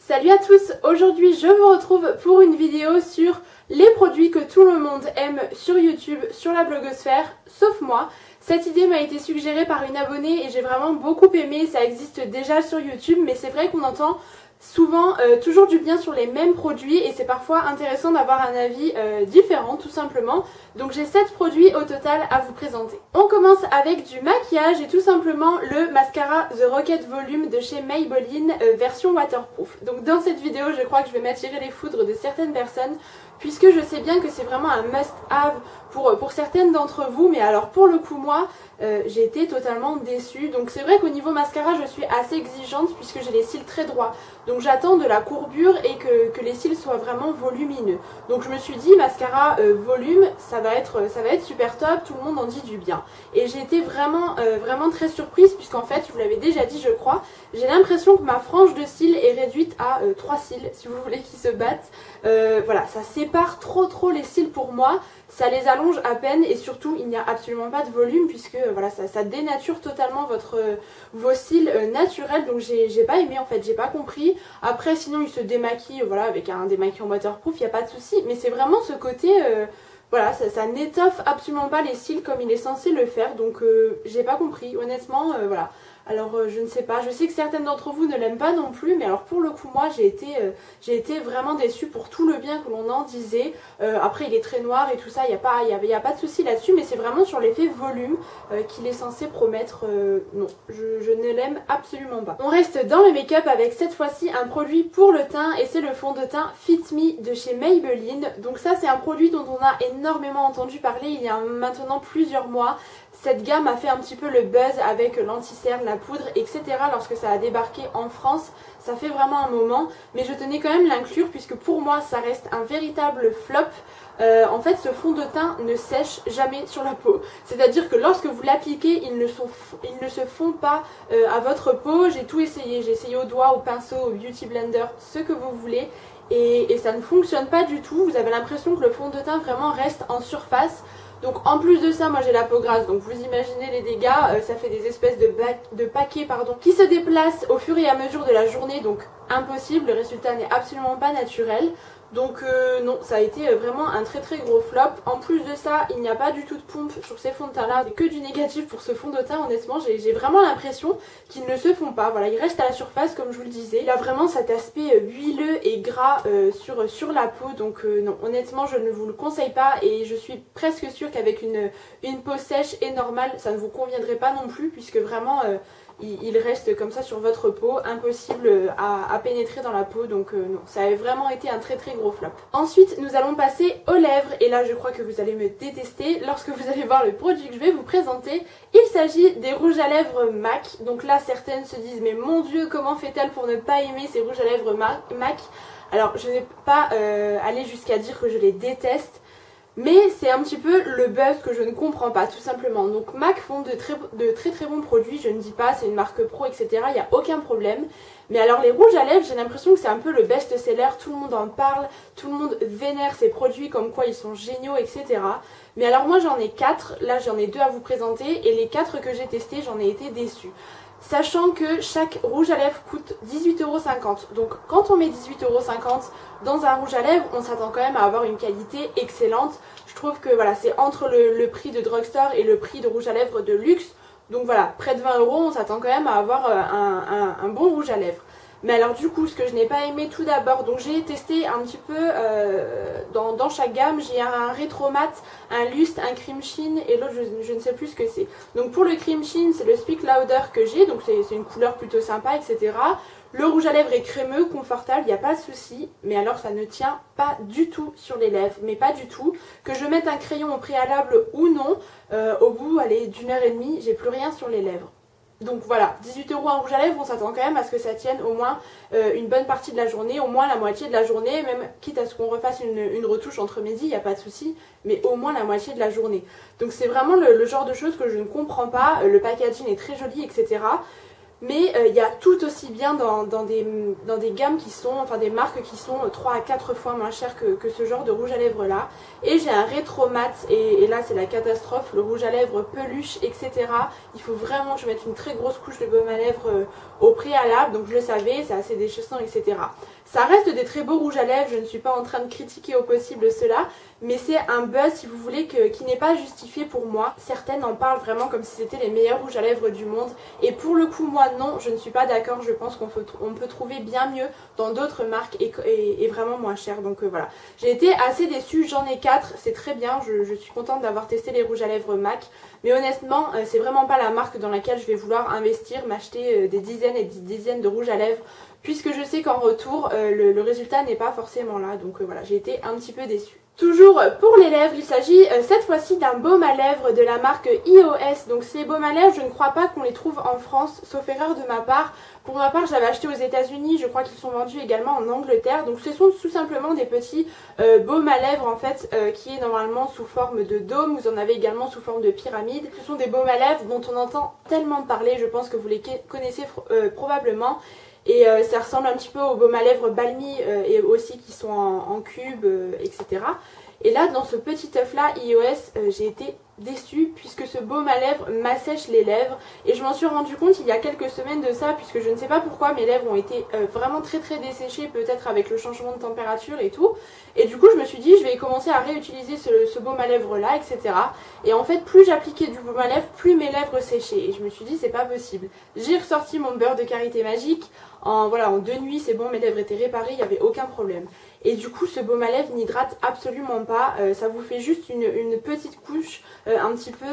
Salut à tous, aujourd'hui je vous retrouve pour une vidéo sur les produits que tout le monde aime sur YouTube, sur la blogosphère, sauf moi. Cette idée m'a été suggérée par une abonnée et j'ai vraiment beaucoup aimé, ça existe déjà sur YouTube, mais c'est vrai qu'on entend souvent toujours du bien sur les mêmes produits et c'est parfois intéressant d'avoir un avis différent tout simplement. Donc j'ai 7 produits au total à vous présenter. On commence avec du maquillage et tout simplement le mascara The Rocket Volume de chez Maybelline version waterproof. Donc dans cette vidéo je crois que je vais m'attirer les foudres de certaines personnes puisque je sais bien que c'est vraiment un must-have pour certaines d'entre vous, mais alors pour le coup moi j'ai été totalement déçue. Donc c'est vrai qu'au niveau mascara je suis assez exigeante puisque j'ai les cils très droits. Donc j'attends de la courbure et que les cils soient vraiment volumineux. Donc je me suis dit mascara volume ça va être super top, tout le monde en dit du bien. Et j'ai été vraiment très surprise puisqu'en fait, je vous l'avais déjà dit je crois, j'ai l'impression que ma frange de cils est réduite à 3 cils si vous voulez qu'ils se battent. Voilà, ça sépare trop les cils pour moi. Ça les allonge à peine et surtout il n'y a absolument pas de volume puisque voilà ça dénature totalement vos cils naturels. Donc j'ai pas aimé en fait, j'ai pas compris. Après sinon il se démaquille voilà, avec un démaquillant waterproof, il n'y a pas de souci. Mais c'est vraiment ce côté... voilà, ça n'étoffe absolument pas les cils comme il est censé le faire, donc j'ai pas compris, honnêtement, voilà. Alors je ne sais pas, je sais que certaines d'entre vous ne l'aiment pas non plus, mais alors pour le coup moi j'ai été vraiment déçue pour tout le bien que l'on en disait. Après il est très noir et tout ça, il n'y a pas de souci là-dessus, mais c'est vraiment sur l'effet volume qu'il est censé promettre. Non, je ne l'aime absolument pas. On reste dans le make-up avec cette fois-ci un produit pour le teint et c'est le fond de teint Fit Me de chez Maybelline. Donc ça c'est un produit dont on a énormément entendu parler il y a maintenant plusieurs mois. Cette gamme a fait un petit peu le buzz avec l'anti-cerne, la poudre, etc. lorsque ça a débarqué en France. Ça fait vraiment un moment, mais je tenais quand même l'inclure puisque pour moi ça reste un véritable flop. En fait ce fond de teint ne sèche jamais sur la peau. C'est-à-dire que lorsque vous l'appliquez, il ne se fond pas à votre peau. J'ai tout essayé, j'ai essayé au doigt, au pinceau, au beauty blender, ce que vous voulez. Et ça ne fonctionne pas du tout. Vous avez l'impression que le fond de teint vraiment reste en surface. Donc en plus de ça, moi j'ai la peau grasse, donc vous imaginez les dégâts, ça fait des espèces de paquets qui se déplacent au fur et à mesure de la journée, donc impossible, le résultat n'est absolument pas naturel. Donc non, ça a été vraiment un très gros flop. En plus de ça, il n'y a pas du tout de pompe sur ces fonds de teint là, que du négatif pour ce fond de teint. Honnêtement, j'ai vraiment l'impression qu'ils ne se font pas. Voilà, il reste à la surface comme je vous le disais. Il a vraiment cet aspect huileux et gras sur la peau. Donc non, honnêtement, je ne vous le conseille pas et je suis presque sûre qu'avec une peau sèche et normale, ça ne vous conviendrait pas non plus puisque vraiment... il reste comme ça sur votre peau, impossible à pénétrer dans la peau, donc non, ça a vraiment été un très gros flop. Ensuite nous allons passer aux lèvres et là je crois que vous allez me détester lorsque vous allez voir le produit que je vais vous présenter. Il s'agit des rouges à lèvres MAC, donc là certaines se disent mais mon dieu comment fait-elle pour ne pas aimer ces rouges à lèvres MAC. Alors je ne vais pas aller jusqu'à dire que je les déteste, mais c'est un petit peu le buzz que je ne comprends pas tout simplement. Donc MAC font de très bons produits, je ne dis pas c'est une marque pro etc, il n'y a aucun problème. Mais alors les rouges à lèvres j'ai l'impression que c'est un peu le best-seller, tout le monde en parle, tout le monde vénère ces produits comme quoi ils sont géniaux etc. Mais alors moi j'en ai 4, là j'en ai 2 à vous présenter et les 4 que j'ai testés j'en ai été déçue. Sachant que chaque rouge à lèvres coûte 18,50 €. Donc quand on met 18,50 € dans un rouge à lèvres, on s'attend quand même à avoir une qualité excellente. Je trouve que voilà, c'est entre le prix de drugstore et le prix de rouge à lèvres de luxe. Donc voilà, près de 20 €, on s'attend quand même à avoir un bon rouge à lèvres. Mais alors du coup, ce que je n'ai pas aimé tout d'abord, donc j'ai testé un petit peu dans chaque gamme, j'ai un rétro mat, un luste, un cream sheen et l'autre je ne sais plus ce que c'est. Donc pour le cream sheen, c'est le Speak Louder que j'ai, donc c'est une couleur plutôt sympa, etc. Le rouge à lèvres est crémeux, confortable, il n'y a pas de souci, mais alors ça ne tient pas du tout sur les lèvres, mais pas du tout. Que je mette un crayon au préalable ou non, au bout allez, d'1h30, j'ai plus rien sur les lèvres. Donc voilà, 18 € un rouge à lèvres, on s'attend quand même à ce que ça tienne au moins une bonne partie de la journée, au moins la moitié de la journée, même quitte à ce qu'on refasse une retouche entre midi, il n'y a pas de souci, mais au moins la moitié de la journée. Donc c'est vraiment le genre de choses que je ne comprends pas, le packaging est très joli, etc. mais il y a tout aussi bien dans des gammes qui sont, enfin des marques qui sont 3 à 4 fois moins chères que ce genre de rouge à lèvres là. Et j'ai un rétro mat et là c'est la catastrophe, le rouge à lèvres peluche, etc. Il faut vraiment que je mette une très grosse couche de baume à lèvres au préalable, donc je le savais, c'est assez déchirant, etc. Ça reste des très beaux rouges à lèvres, je ne suis pas en train de critiquer au possible cela, mais c'est un buzz, si vous voulez, qui n'est pas justifié pour moi. Certaines en parlent vraiment comme si c'était les meilleurs rouges à lèvres du monde, et pour le coup, moi non, je ne suis pas d'accord. Je pense qu'on peut trouver bien mieux dans d'autres marques et vraiment moins cher. Donc voilà, j'ai été assez déçue, j'en ai 4, c'est très bien, je suis contente d'avoir testé les rouges à lèvres MAC, mais honnêtement, c'est vraiment pas la marque dans laquelle je vais vouloir investir, m'acheter des dizaines et des dizaines de rouges à lèvres, puisque je sais qu'en retour, le résultat n'est pas forcément là. Donc voilà, j'ai été un petit peu déçue. Toujours pour les lèvres, il s'agit cette fois-ci d'un baume à lèvres de la marque EOS. Donc ces baumes à lèvres, je ne crois pas qu'on les trouve en France, sauf erreur de ma part. Pour ma part, je l'avais acheté aux États-Unis, je crois qu'ils sont vendus également en Angleterre. Donc ce sont tout simplement des petits baumes à lèvres en fait, qui est normalement sous forme de dôme. Vous en avez également sous forme de pyramide. Ce sont des baumes à lèvres dont on entend tellement parler, je pense que vous les connaissez probablement. Et ça ressemble un petit peu aux baumes à lèvres Balmy et aussi qui sont en cube, etc. Et là, dans ce petit œuf là, EOS, j'ai été déçue puisque ce baume à lèvres m'assèche les lèvres. Et je m'en suis rendu compte il y a quelques semaines de ça, puisque je ne sais pas pourquoi mes lèvres ont été vraiment très desséchées, peut-être avec le changement de température et tout. Et du coup, je me suis dit, je vais commencer à réutiliser ce baume à lèvres là, etc. Et en fait, plus j'appliquais du baume à lèvres, plus mes lèvres séchaient. Et je me suis dit, c'est pas possible. J'ai ressorti mon beurre de karité magique. En 2 nuits, c'est bon, mes lèvres étaient réparées, il n'y avait aucun problème. Et du coup, ce baume à lèvres n'hydrate absolument pas. Ça vous fait juste une petite couche un petit peu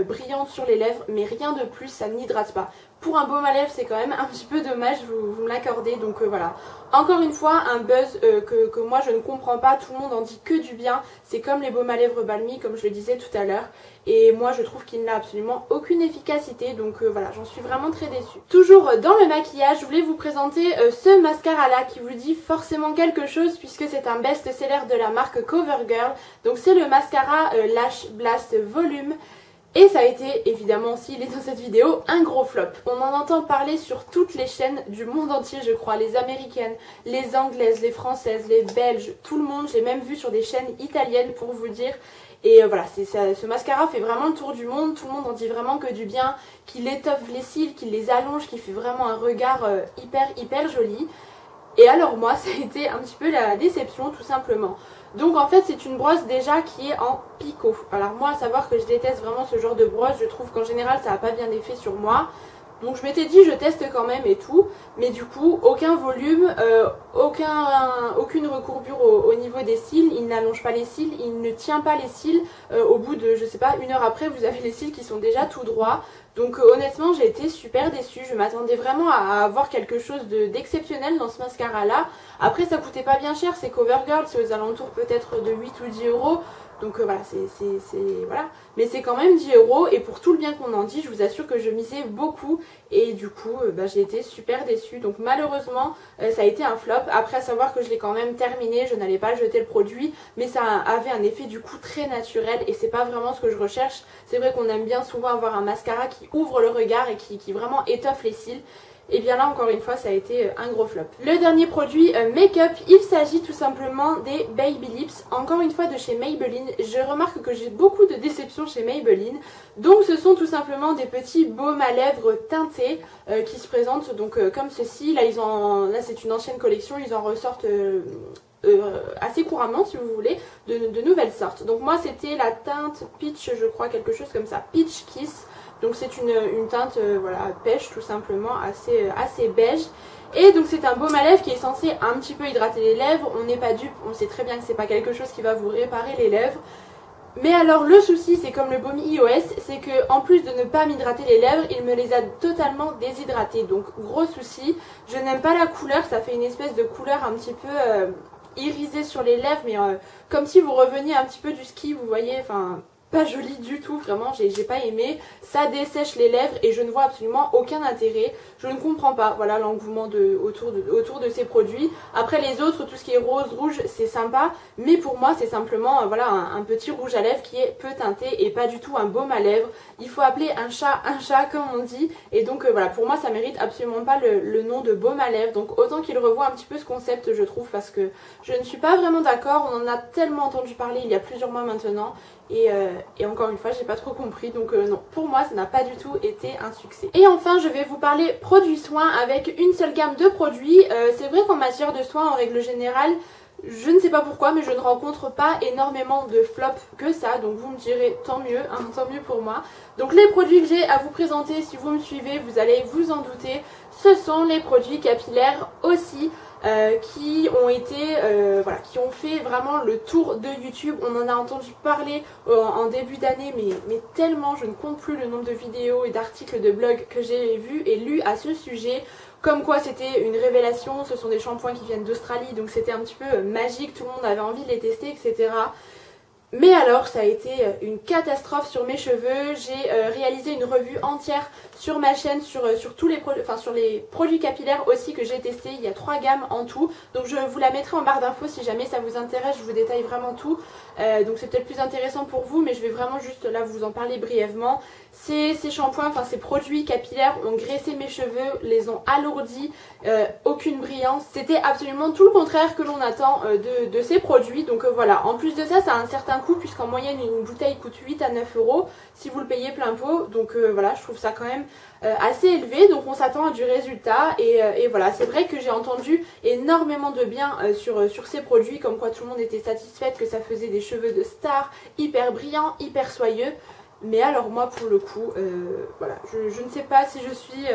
brillante sur les lèvres, mais rien de plus, ça n'hydrate pas. Pour un baume à lèvres, c'est quand même un petit peu dommage, vous me l'accordez. Donc voilà. Encore une fois, un buzz que moi je ne comprends pas. Tout le monde en dit que du bien. C'est comme les baumes à lèvres Balmy, comme je le disais tout à l'heure. Et moi je trouve qu'il n'a absolument aucune efficacité. Donc voilà, j'en suis vraiment très déçue. Toujours dans le maquillage, je voulais vous présenter ce mascara là qui vous dit forcément quelque chose, puisque c'est un best-seller de la marque CoverGirl. Donc c'est le mascara Lash Blast Volume. Et ça a été, évidemment aussi, il est dans cette vidéo, un gros flop. On en entend parler sur toutes les chaînes du monde entier, je crois. Les américaines, les anglaises, les françaises, les belges, tout le monde. J'ai même vu sur des chaînes italiennes pour vous dire. Et voilà, ce mascara fait vraiment le tour du monde. Tout le monde en dit vraiment que du bien, qu'il étoffe les cils, qu'il les allonge, qu'il fait vraiment un regard hyper joli. Et alors moi, ça a été un petit peu la déception, tout simplement. Donc en fait, c'est une brosse déjà qui est en picot. Alors moi, à savoir que je déteste vraiment ce genre de brosse, je trouve qu'en général, ça n'a pas bien d'effet sur moi. Donc je m'étais dit, je teste quand même et tout. Mais du coup, aucun volume, aucune recourbure au niveau des cils. Il n'allonge pas les cils, il ne tient pas les cils. Au bout de, je sais pas, 1 heure après, vous avez les cils qui sont déjà tout droits. Donc honnêtement, j'ai été super déçue. Je m'attendais vraiment à avoir quelque chose d'exceptionnel dans ce mascara là. Après, ça coûtait pas bien cher, c'est CoverGirl, c'est aux alentours peut-être de 8 ou 10 euros. Donc voilà, voilà. Mais c'est quand même 10 euros et pour tout le bien qu'on en dit, je vous assure que je misais beaucoup et du coup j'ai été super déçue. Donc malheureusement ça a été un flop. Après, à savoir que je l'ai quand même terminé, je n'allais pas jeter le produit, mais ça avait un effet du coup très naturel et c'est pas vraiment ce que je recherche. C'est vrai qu'on aime bien souvent avoir un mascara qui ouvre le regard et qui vraiment étoffe les cils. Et bien là encore une fois ça a été un gros flop. Le dernier produit make-up, il s'agit tout simplement des Baby Lips, encore une fois de chez Maybelline. Je remarque que j'ai beaucoup de déceptions chez Maybelline. Donc ce sont tout simplement des petits baumes à lèvres teintés qui se présentent donc comme ceci. Là c'est une ancienne collection, ils en ressortent assez couramment si vous voulez de nouvelles sortes. Donc moi c'était la teinte Peach, je crois, quelque chose comme ça, Peach Kiss. Donc c'est une teinte pêche tout simplement, assez beige. Et donc c'est un baume à lèvres qui est censé un petit peu hydrater les lèvres. On n'est pas dupe, on sait très bien que c'est pas quelque chose qui va vous réparer les lèvres. Mais alors le souci, c'est comme le baume EOS, c'est que en plus de ne pas m'hydrater les lèvres, il me les a totalement déshydratées. Donc gros souci, je n'aime pas la couleur, ça fait une espèce de couleur un petit peu irisée sur les lèvres, mais comme si vous reveniez un petit peu du ski, vous voyez, enfin pas joli du tout, vraiment j'ai pas aimé, ça dessèche les lèvres et je ne vois absolument aucun intérêt, je ne comprends pas voilà l'engouement autour de ces produits. Après les autres, tout ce qui est rose, rouge, c'est sympa, mais pour moi c'est simplement voilà un petit rouge à lèvres qui est peu teinté et pas du tout un baume à lèvres. Il faut appeler un chat comme on dit, et donc voilà, pour moi ça mérite absolument pas le nom de baume à lèvres, donc autant qu'il revoie un petit peu ce concept je trouve, parce que je ne suis pas vraiment d'accord, on en a tellement entendu parler il y a plusieurs mois maintenant. Et encore une fois j'ai pas trop compris, donc non, pour moi ça n'a pas du tout été un succès. Et enfin je vais vous parler produits soins avec une seule gamme de produits. C'est vrai qu'en matière de soins en règle générale, je ne sais pas pourquoi mais je ne rencontre pas énormément de flops que ça, donc vous me direz tant mieux, hein, tant mieux pour moi. Donc les produits que j'ai à vous présenter, si vous me suivez vous allez vous en douter, ce sont les produits capillaires aussi. Qui ont été voilà, qui ont fait vraiment le tour de YouTube. On en a entendu parler en début d'année, mais tellement, je ne compte plus le nombre de vidéos et d'articles de blog que j'ai vus et lus à ce sujet, comme quoi c'était une révélation. Ce sont des shampoings qui viennent d'Australie, donc c'était un petit peu magique, tout le monde avait envie de les tester, etc. Mais alors ça a été une catastrophe sur mes cheveux. J'ai réalisé une revue entière sur ma chaîne sur tous les sur les produits capillaires aussi que j'ai testés. Il y a 3 gammes en tout, donc je vous la mettrai en barre d'infos si jamais ça vous intéresse. Je vous détaille vraiment tout, donc c'est peut-être plus intéressant pour vous, mais je vais vraiment juste là vous en parler brièvement. Ces shampoings, enfin ces produits capillaires ont graissé mes cheveux, les ont alourdis, aucune brillance. C'était absolument tout le contraire que l'on attend de ces produits, donc voilà. En plus de ça, ça a un certain coût, puisqu'en moyenne une bouteille coûte 8 à 9 euros si vous le payez plein pot, donc voilà, je trouve ça quand même assez élevé, donc on s'attend à du résultat, et voilà. C'est vrai que j'ai entendu énormément de bien sur ces produits, comme quoi tout le monde était satisfait, que ça faisait des cheveux de star, hyper brillants, hyper soyeux. Mais alors moi pour le coup, voilà, je ne sais pas si je suis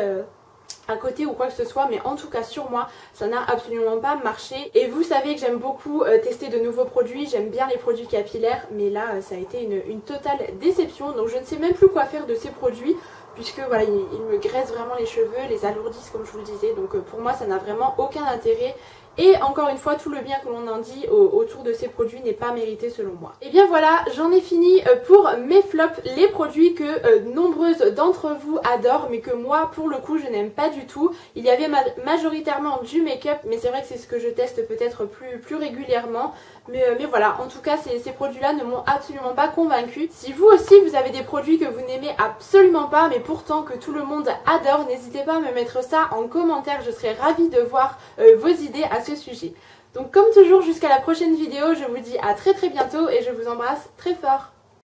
à côté ou quoi que ce soit, mais en tout cas sur moi ça n'a absolument pas marché. Et vous savez que j'aime beaucoup tester de nouveaux produits, j'aime bien les produits capillaires, mais là ça a été une totale déception. Donc je ne sais même plus quoi faire de ces produits, puisque voilà, ils me graissent vraiment les cheveux, les alourdissent comme je vous le disais, donc pour moi ça n'a vraiment aucun intérêt. Et encore une fois, tout le bien que l'on en dit autour de ces produits n'est pas mérité selon moi. Et bien voilà, j'en ai fini pour mes flops, les produits que nombreuses d'entre vous adorent, mais que moi, pour le coup, je n'aime pas du tout. Il y avait majoritairement du make-up, mais c'est vrai que c'est ce que je teste peut-être plus régulièrement. Mais voilà, en tout cas, ces produits-là ne m'ont absolument pas convaincue. Si vous aussi, vous avez des produits que vous n'aimez absolument pas, mais pourtant que tout le monde adore, n'hésitez pas à me mettre ça en commentaire. Je serais ravie de voir vos idées à ce sujet. Donc comme toujours, jusqu'à la prochaine vidéo, je vous dis à très bientôt et je vous embrasse très fort.